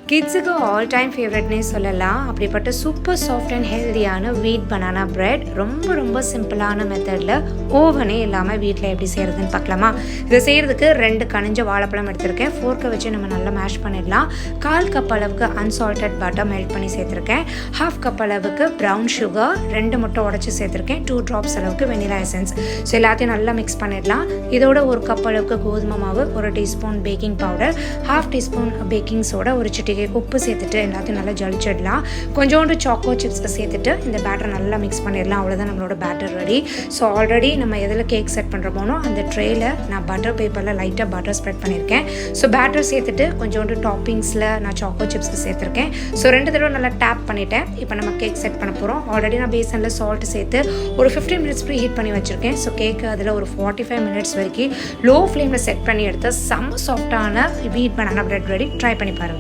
கிட்ஸுக்கு all time ஃபேவரட்னே சொல்லலாம். அப்படிப்பட்ட சூப்பர் சாஃப்ட் அண்ட் ஹெல்தியான வீட் பனானா பிரெட் ரொம்ப சிம்பிளான மெத்தடில் ஓவனே இல்லாமல் வீட்டில் எப்படி செய்கிறதுன்னு பார்க்கலாமா? இதை செய்கிறதுக்கு 2 கனிஞ்ச வாழைப்பழம் எடுத்திருக்கேன். ஃபோர்க்கை வச்சு நம்ம நல்லா மேஷ் பண்ணிடலாம். 1/4 கப் அளவுக்கு அன்சால்டட் பட்டர் மெல்ட் பண்ணி சேர்த்துருக்கேன். 1/2 கப் அளவுக்கு ப்ரௌன் சுகர், 2 முட்டை உடச்சி சேர்த்துருக்கேன். 2 ட்ராப்ஸ் அளவுக்கு வெனிலா எசன்ஸ். ஸோ எல்லாத்தையும் நல்லா மிக்ஸ் பண்ணிடலாம். இதோட 1 கப் அளவுக்கு கோதுமை மாவு, 1 teaspoon baking powder, 1/2 teaspoon baking soda, ஒரு சிட்டிகை உப்பு சேர்த்துட்டு எல்லாத்தையும் நல்லா ஜலிச்சிடலாம். கொஞ்சோண்டு சாக்கோ சிப்ஸை சேர்த்துட்டு இந்த பேட்டரை நல்லா மிக்ஸ் பண்ணிடலாம். அவ்வளோதான் நம்மளோட பேட்டர் ரெடி. ஸோ ஆல்ரெடி நம்ம எதில் கேக் செட் பண்ணுறோமோ அந்த ட்ரேயில் நான் பட்டர் பேப்பரில் லைட்டாக பட்டர் ஸ்ப்ரெட் பண்ணியிருக்கேன். ஸோ பேட்டர் சேர்த்துட்டு கொஞ்சோண்டு டாப்பிங்ஸில் நான் சாக்கோ சிப்ஸை சேர்த்துருக்கேன். ஸோ 2 தடவை நல்லா டேப் பண்ணிவிட்டேன். இப்போ நம்ம கேக் செட் பண்ண போகிறோம். ஆல்ரெடி நான் பேசனில் சால்ட் சேர்த்து ஒரு 15 மினிட்ஸ் ப்ரீ ஹீட் பண்ணி வச்சுருக்கேன். ஸோ கேக்கு அதில் ஒரு 45 மினிட்ஸ் வரைக்கும் லோ ஃப்ளேமில் செட் பண்ணி எடுத்து செம்ம சாஃப்டான வீட் பனானா பிரெட் ரெடி. ட்ரை பண்ணி பாருங்கள்.